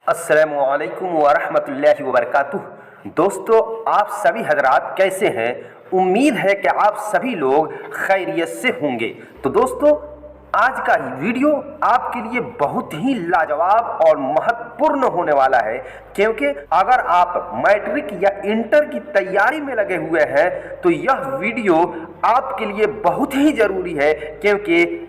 अस्सलामुअलैकुम वरहमतुल्लाहि वबरकातुह। दोस्तों, आप सभी हजरात कैसे हैं? उम्मीद है कि आप सभी लोग खैरियत से होंगे। तो दोस्तों, आज का वीडियो आपके लिए बहुत ही लाजवाब और महत्वपूर्ण होने वाला है, क्योंकि अगर आप मैट्रिक या इंटर की तैयारी में लगे हुए हैं तो यह वीडियो आपके लिए बहुत ही ज़रूरी है, क्योंकि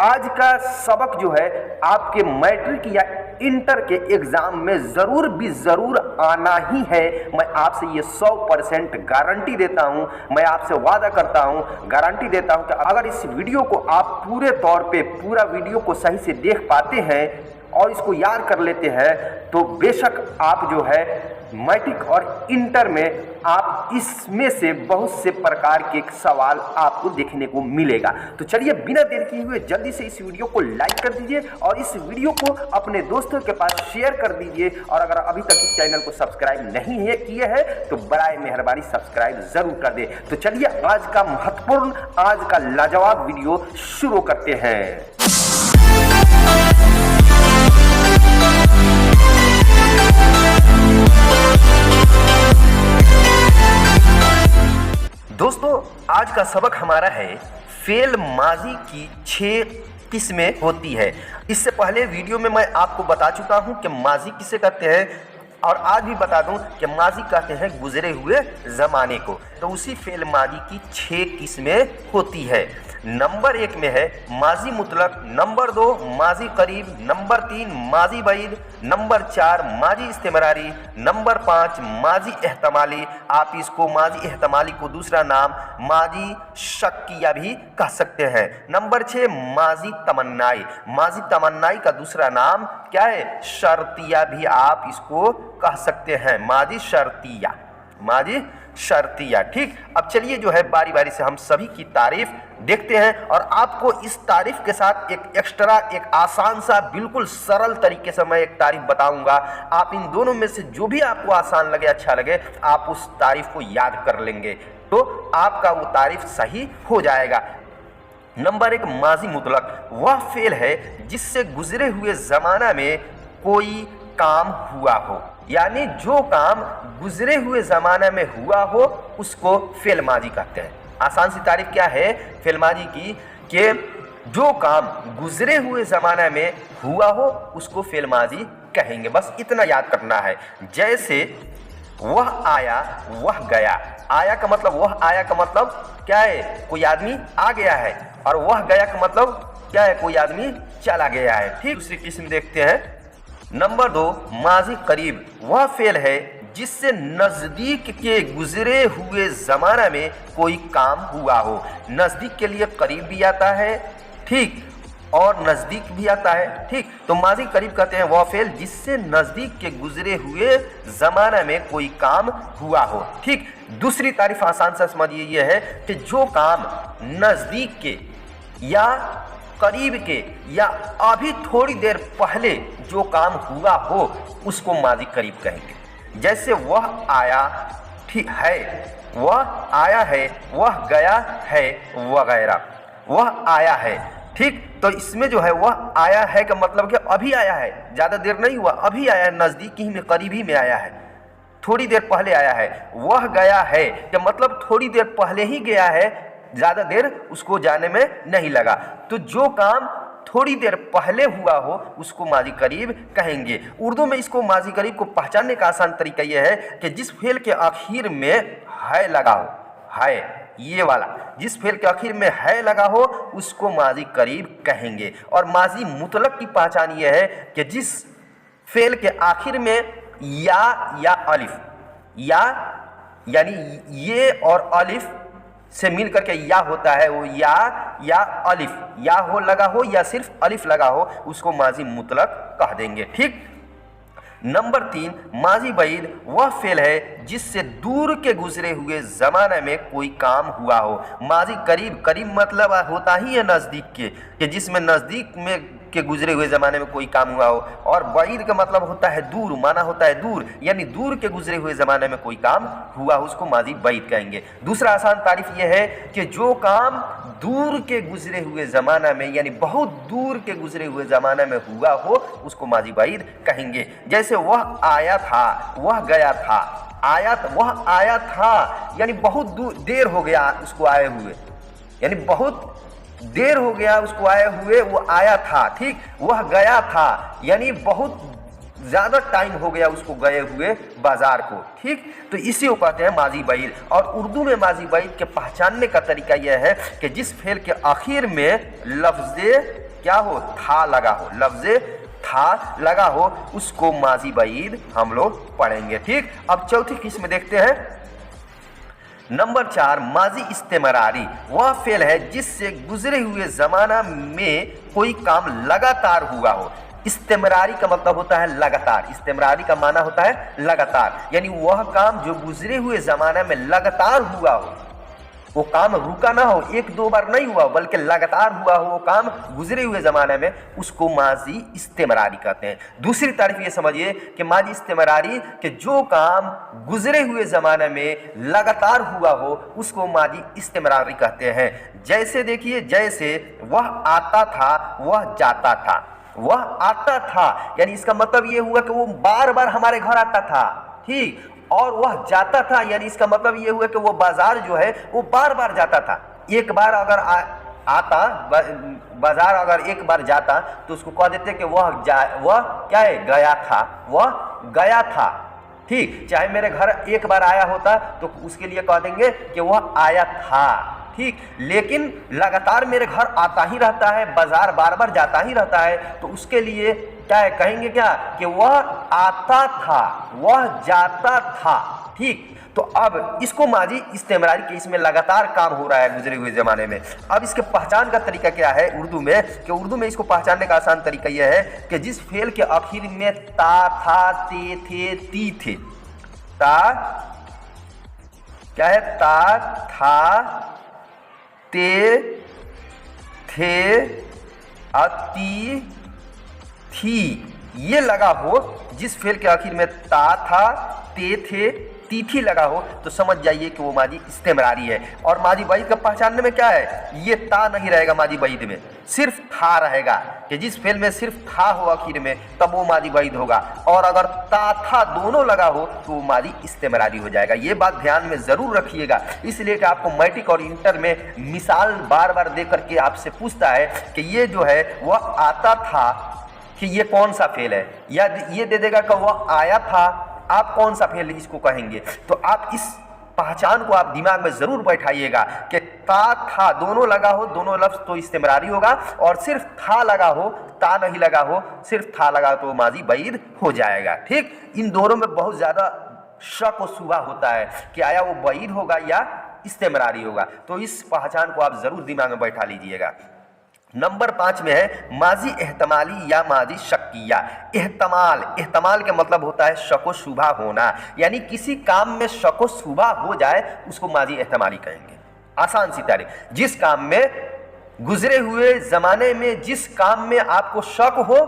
आज का सबक जो है आपके मैट्रिक या इंटर के एग्जाम में ज़रूर भी ज़रूर आना ही है। मैं आपसे ये 100% गारंटी देता हूँ, मैं आपसे वादा करता हूँ, गारंटी देता हूँ कि अगर इस वीडियो को आप पूरे तौर पे पूरा वीडियो को सही से देख पाते हैं और इसको याद कर लेते हैं तो बेशक आप जो है मैट्रिक और इंटर में आप इसमें से बहुत से प्रकार के सवाल आपको देखने को मिलेगा। तो चलिए बिना देर किए हुए जल्दी से इस वीडियो को लाइक कर दीजिए और इस वीडियो को अपने दोस्तों के पास शेयर कर दीजिए। और अगर अभी तक इस चैनल को सब्सक्राइब नहीं है किए हैं तो बराए मेहरबानी सब्सक्राइब जरूर कर दे। तो चलिए आज का महत्वपूर्ण, आज का लाजवाब वीडियो शुरू करते हैं। दोस्तों, आज का सबक हमारा है फेल माजी की 6 किस्में होती है। इससे पहले वीडियो में मैं आपको बता चुका हूं कि माजी किसे कहते हैं और आज भी बता दूं कि माजी कहते हैं गुजरे हुए ज़माने को। तो उसी फेल माजी की 6 किस्में होती है। नंबर 1 में है माजी मुतलक, नंबर 2 माजी करीब, नंबर 3 माजी बईद, नंबर 4 माजी इस्तेमरारी, नंबर 5 माजी एहतमाली। आप इसको माजी एहतमाली को दूसरा नाम माजी शक्किया भी कह सकते हैं। नंबर 6 माजी तमन्नाई, माजी तमन्नाई का दूसरा नाम क्या है? शर्तिया भी आप इसको कह सकते हैं, माजी शर्तिया, माजी शर्तिया। ठीक, अब चलिए जो है बारी बारी से हम सभी की तारीफ देखते हैं और आपको इस तारीफ के साथ एक एक्स्ट्रा, एक आसान सा, बिल्कुल सरल तरीके से मैं एक तारीफ बताऊंगा। आप इन दोनों में से जो भी आपको आसान लगे, अच्छा लगे, आप उस तारीफ को याद कर लेंगे तो आपका वो तारीफ सही हो जाएगा। नंबर 1 माजी मुतलक, वह फेल है जिससे गुजरे हुए ज़माना में कोई काम हुआ हो, यानी जो काम गुजरे हुए ज़माना में हुआ हो उसको फेल माजी कहते हैं। आसान सी तारीफ क्या है फेल माजी की कि जो काम गुजरे हुए ज़माना में हुआ हो उसको फेल माजी कहेंगे। बस इतना याद करना है। जैसे वह आया वह गया, आया का मतलब, वह आया का मतलब क्या है? कोई आदमी आ गया है, और वह गया का मतलब क्या है? कोई आदमी चला गया है। ठीक, दूसरी किस्म देखते हैं। नंबर 2 माजी करीब, वह फेल है जिससे नज़दीक के गुजरे हुए ज़माना में कोई काम हुआ हो। नज़दीक के लिए करीब भी आता है, ठीक, और नज़दीक भी आता है। ठीक, तो माजी करीब कहते हैं वह फेल जिससे नज़दीक के गुजरे हुए ज़माना में कोई काम हुआ हो। ठीक, दूसरी तारीफ आसान सा समझिए ये है कि जो काम नज़दीक के या करीब के या अभी थोड़ी देर पहले जो काम हुआ हो उसको माजी करीब कहेंगे। जैसे वह आया, ठीक है, वह आया है, वह गया है वगैरह। वह आया है, ठीक, तो इसमें जो है वह आया है का मतलब कि अभी आया है, ज़्यादा देर नहीं हुआ, अभी आया है, नज़दीक ही में, करीब ही में आया है, थोड़ी देर पहले आया है। वह गया है का मतलब थोड़ी देर पहले ही गया है, ज़्यादा देर उसको जाने में नहीं लगा। तो जो काम थोड़ी देर पहले हुआ हो उसको माजी करीब कहेंगे। उर्दू में इसको माजी करीब को पहचानने का आसान तरीका यह है कि जिस फेल के आखिर में है लगा हो, है ये वाला, जिस फेल के आखिर में है लगा हो उसको माजी करीब कहेंगे। और माजी मुतलक की पहचान यह है कि जिस फेल के आखिर में या अलिफ, या यानी ये और अलिफ से मिल करके या होता है, वो या अलिफ, या हो लगा हो या सिर्फ अलिफ लगा हो उसको माजी मुतलक कह देंगे। ठीक, नंबर 3 माजी बईद, वह फेल है जिससे दूर के गुजरे हुए ज़माने में कोई काम हुआ हो। माजी करीब, करीब मतलब होता ही है नज़दीक के, कि जिसमें नज़दीक में के गुजरे हुए ज़माने में कोई काम हुआ हो। और बईद का मतलब होता है दूर, माना होता है दूर, यानी दूर के गुजरे हुए ज़माने में कोई काम हुआ हो उसको माजी बईद कहेंगे। दूसरा आसान तारीफ यह है कि जो काम दूर के गुजरे हुए ज़माना में यानी बहुत दूर के गुजरे हुए ज़माना में हुआ हो उसको माजी बईद कहेंगे। जैसे वह आया था, वह गया था। वह आया था यानी बहुत देर हो गया उसको आए हुए, यानी बहुत देर हो गया उसको आए हुए, वो आया था। ठीक, वह गया था यानी बहुत ज़्यादा टाइम हो गया उसको गए हुए बाजार को। ठीक, तो इसी को कहते हैं माजी बईद। और उर्दू में माजी बईद के पहचानने का तरीका यह है कि जिस फेल के आखिर में लफ्ज़े क्या हो, था लगा हो, लफ्ज़े था लगा हो उसको माजी बईद हम लोग पढ़ेंगे। ठीक, अब चौथी किस्म देखते हैं। नंबर 4 माजी इस्तेमरारी। वह फेल है जिससे गुजरे हुए ज़माना में कोई काम लगातार हुआ हो। इस्तेमरारी का मतलब होता है लगातार, इस्तेमरारी का माना होता है लगातार, यानी वह काम जो गुजरे हुए ज़माना में लगातार हुआ हो, वो काम रुका ना हो, एक दो बार नहीं हुआ बल्कि लगातार हुआ हो वो काम गुजरे हुए ज़माने में, उसको माजी इस्तेमरारी कहते हैं। दूसरी तारीफ ये समझिए कि माजी इस्तेमरारी के जो काम गुजरे हुए ज़माने में लगातार हुआ हो उसको माजी इस्तेमरारी कहते हैं। जैसे देखिए, जैसे वह आता था, वह जाता था। वह आता था यानी इसका मतलब ये हुआ कि वो बार बार हमारे घर आता था। ठीक, और वह जाता था यानी इसका मतलब ये हुआ कि वो बाजार जो है वो बार बार जाता था। एक बार अगर आता बाजार, अगर एक बार जाता तो उसको कह देते कि वह क्या है, गया था, वह गया था। ठीक, चाहे मेरे घर एक बार आया होता तो उसके लिए कह देंगे कि वह आया था। ठीक, लेकिन लगातार मेरे घर आता ही रहता है, बाजार बार बार जाता ही रहता है, तो उसके लिए क्या है, कहेंगे क्या कि वह आता था, वह जाता था। ठीक, तो अब इसको माजी इस्तेमरारी के इसमें लगातार काम हो रहा है गुजरे हुए ज़माने में। अब इसके पहचान का तरीका क्या है उर्दू में, कि उर्दू में इसको पहचानने का आसान तरीका यह है कि जिस फेल के आखिर में ता, था, ते, थे, ती थे, ता क्या है, ता, था, ते, थे, अति, थी, ये लगा हो, जिस फेल के आखिर में ता था, ते थे, तिथि लगा हो तो समझ जाइए कि वो माजी इस्तेमरारी है। और माजी बईद का पहचानने में क्या है, ये ता नहीं रहेगा माजी बईद में, सिर्फ था रहेगा, कि जिस फेल में सिर्फ था हो आखिर में तब वो माजी बईद होगा। और अगर ता था दोनों लगा हो तो वो माजी इस्तेमरारी हो जाएगा। ये बात ध्यान में ज़रूर रखिएगा, इसलिए कि आपको मैट्रिक और इंटर में मिसाल बार बार दे करके आपसे पूछता है कि ये जो है वह आता था, कि ये कौन सा फेल है, या ये दे देगा कि वह आया था, आप कौन सा फेल इसको कहेंगे। तो आप इस पहचान को आप दिमाग में जरूर बैठाइएगा कि ता, था दोनों लगा हो, दोनों लफ्ज तो इस्तेमरारी होगा, और सिर्फ था लगा हो, ता नहीं लगा हो, सिर्फ था लगा तो माजी बईद हो जाएगा। ठीक, इन दोनों में बहुत ज़्यादा शक और शुबा होता है कि आया वो बईद होगा या इस्तेमरारी होगा, तो इस पहचान को आप जरूर दिमाग में बैठा लीजिएगा। नंबर 5 में है माजी एहतमाली या माजी शक्किया। एहतमाल के मतलब होता है शको शुबा होना, यानी किसी काम में शको शुबा हो जाए उसको माजी एहतमाली कहेंगे। आसान सी तारीफ, जिस काम में गुजरे हुए ज़माने में जिस काम में आपको शक हो,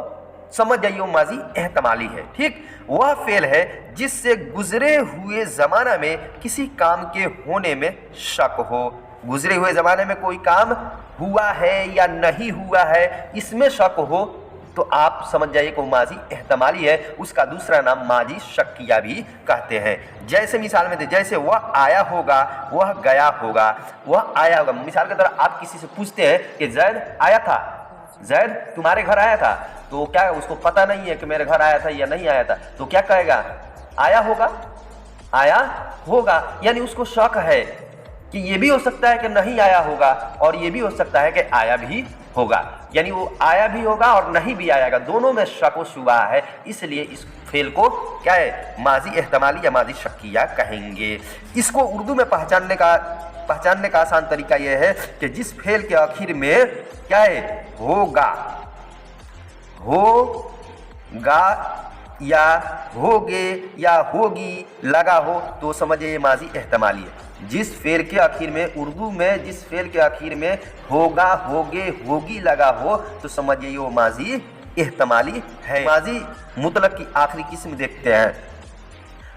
समझ जाइए वो माजी एहतमाली है। ठीक, वह फेल है जिससे गुजरे हुए ज़माना में किसी काम के होने में शक हो। गुजरे हुए ज़माने में कोई काम हुआ है या नहीं हुआ है इसमें शक हो तो आप समझ जाइए कि वो माजी एहतमाली है। उसका दूसरा नाम माजी शक्किया भी कहते हैं। जैसे मिसाल में दे, जैसे वह आया होगा, वह गया होगा, वह आया होगा। मिसाल की तरह आप किसी से पूछते हैं कि जैद आया था, जैद तुम्हारे घर आया था, तो क्या उसको पता नहीं है कि मेरे घर आया था या नहीं आया था, तो क्या कहेगा, आया होगा, आया होगा, यानी उसको शक है कि ये भी हो सकता है कि नहीं आया होगा और ये भी हो सकता है कि आया भी होगा, यानी वो आया भी होगा और नहीं भी आएगा, दोनों में शक व शुबा है। इसलिए इस फेल को क्या है, माजी एहतमाली या माजी शक्किया कहेंगे। इसको उर्दू में पहचानने का आसान तरीका यह है कि जिस फेल के आखिर में क्या है, होगा, या होगे या होगी लगा हो तो समझिए ये माजी एहतमाली है। जिस फेल के आखिर में, उर्दू में जिस फेल के आखिर में होगा, होगे, होगी लगा हो तो समझिए ये वो माजी एहतमाली है। माजी मुतलक की आखिरी किस्म देखते हैं।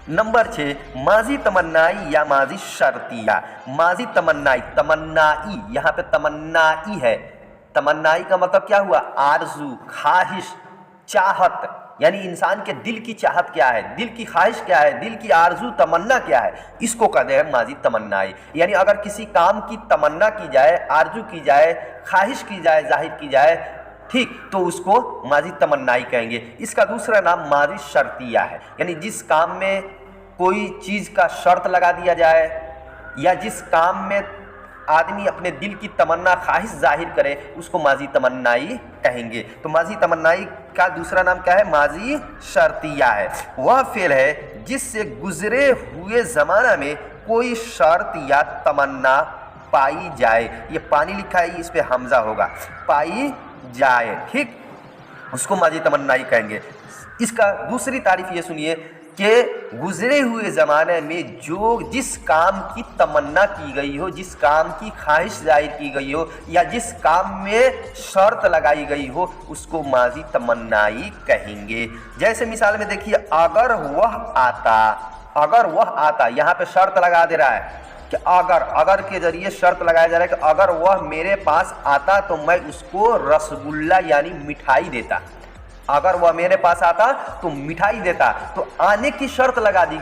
नंबर 6, माजी तमन्नाई या माजी शर्तिया। माजी तमन्नाई, तमन्नाई, यहाँ पे तमन्नाई है। तमन्नाई का मतलब क्या हुआ? आरजू, ख्वाहिश, चाहत, यानी इंसान के दिल की चाहत क्या है, दिल की ख्वाहिश क्या है, दिल की आरजू तमन्ना क्या है, इसको कहते हैं माजी तमन्नाई। यानी अगर किसी काम की तमन्ना की जाए, आरजू की जाए, ख्वाहिश की जाए, जाहिर की जाए, ठीक, तो उसको माजी तमन्नाई कहेंगे। इसका दूसरा नाम माजी शर्तिया है। यानी जिस काम में कोई चीज़ का शर्त लगा दिया जाए या जिस काम में आदमी अपने दिल की तमन्ना, ख्वाहिश जाहिर करे, उसको माजी तमन्नाई कहेंगे। तो माजी तमन्नाई का दूसरा नाम क्या है? माजी शर्तिया है। वह फेल है जिससे गुजरे हुए ज़माना में कोई शर्त या तमन्ना पाई जाए। ये पानी लिखा है, इस पे हमजा होगा, पाई जाए, ठीक, उसको माजी तमन्नाई कहेंगे। इसका दूसरी तारीफ ये सुनिए कि गुजरे हुए ज़माने में जिस काम की तमन्ना की गई हो, जिस काम की ख्वाहिश जाहिर की गई हो या जिस काम में शर्त लगाई गई हो, उसको माजी तमन्नाई कहेंगे। जैसे मिसाल में देखिए, अगर वह आता, अगर वह आता, यहाँ पे शर्त लगा दे रहा है कि अगर के जरिए शर्त लगाया जा रहा है कि अगर वह मेरे पास आता तो मैं उसको रसगुल्ला यानी मिठाई देता। अगर वह मेरे पास आता तो मिठाई देता। तो आने की शर्त लगा दी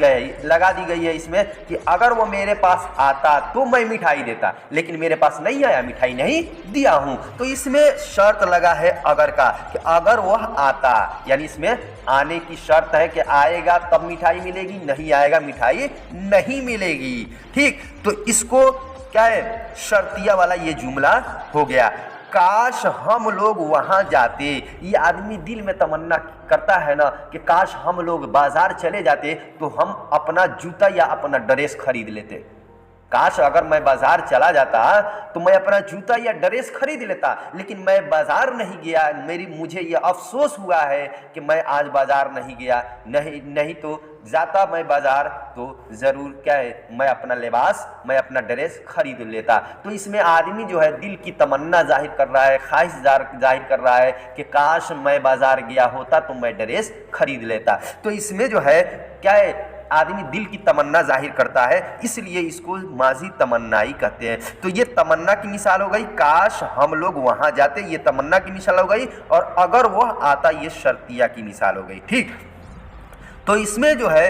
गई है इसमें कि अगर वह मेरे पास आता तो मैं मिठाई देता, लेकिन मेरे पास नहीं आया, मिठाई नहीं दिया हूं। तो इसमें शर्त लगा है अगर का, कि अगर वह आता, यानी इसमें आने की शर्त है कि आएगा तब मिठाई मिलेगी, नहीं आएगा मिठाई नहीं मिलेगी, ठीक। तो इसको क्या है? शर्तिया वाला ये जुमला हो गया। काश हम लोग वहाँ जाते, ये आदमी दिल में तमन्ना करता है ना कि काश हम लोग बाजार चले जाते तो हम अपना जूता या अपना ड्रेस खरीद लेते। काश अगर मैं बाजार चला जाता तो मैं अपना जूता या ड्रेस खरीद लेता, लेकिन मैं बाजार नहीं गया। मुझे ये अफसोस हुआ है कि मैं आज बाजार नहीं गया, नहीं तो जाता मैं बाजार तो ज़रूर क्या है, मैं अपना लिबास, मैं अपना ड्रेस खरीद लेता। तो इसमें आदमी जो है दिल की तमन्ना जाहिर कर रहा है, ख्वाहिश जाहिर कर रहा है कि काश मैं बाजार गया होता तो मैं ड्रेस खरीद लेता। तो इसमें जो है क्या है, आदमी दिल की तमन्ना जाहिर करता है, इसलिए इसको माजी तमन्नाई कहते हैं। तो ये तमन्ना की मिसाल हो गई, काश हम लोग वहाँ जाते, ये तमन्ना की मिसाल हो गई, और अगर वह आता, ये शर्तिया की मिसाल हो गई, ठीक। तो इसमें जो है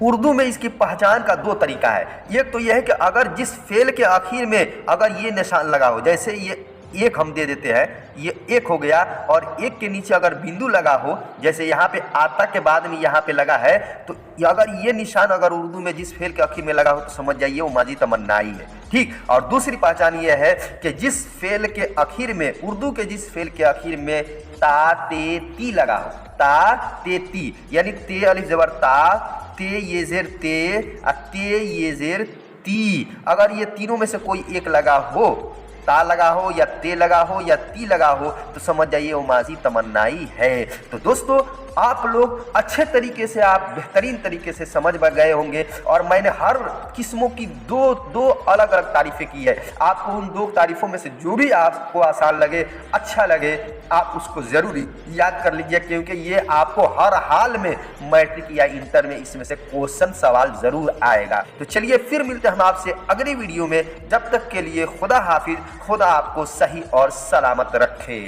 उर्दू में इसकी पहचान का दो तरीका है। एक तो यह है कि अगर जिस फेल के आखिर में अगर ये निशान लगा हो, जैसे ये एक हम दे देते हैं, ये एक हो गया, और एक के नीचे अगर बिंदु लगा हो, जैसे यहाँ पे आता के बाद में यहाँ पे लगा है, तो अगर ये निशान अगर उर्दू में जिस फेल के आखिर में लगा हो तो समझ जाइए वो माजी तमन्नाई है, ठीक। और दूसरी पहचान ये है कि जिस फेल के आखिर में, उर्दू के जिस फेल के आखिर में ता ते ती लगा हो, ता ते ती, यानी ते अलिफ जबर ता, ते ये जेर ते, ते ये जेर ती, अगर ये तीनों में से कोई एक लगा हो, ता लगा हो या ते लगा हो या ती लगा हो, तो समझ जाइए वो माजी तमन्नाई है। तो दोस्तों आप लोग अच्छे तरीके से, आप बेहतरीन तरीके से समझ गए होंगे, और मैंने हर किस्मों की दो अलग अलग तारीफ़ें की है। आपको उन दो तारीफ़ों में से जो भी आपको आसान लगे, अच्छा लगे, आप उसको ज़रूर याद कर लीजिए, क्योंकि ये आपको हर हाल में मैट्रिक या इंटर में इसमें से क्वेश्चन सवाल ज़रूर आएगा। तो चलिए फिर मिलते हैं हम आपसे अगली वीडियो में। जब तक के लिए खुदा हाफिज, खुदा आपको सही और सलामत रखे।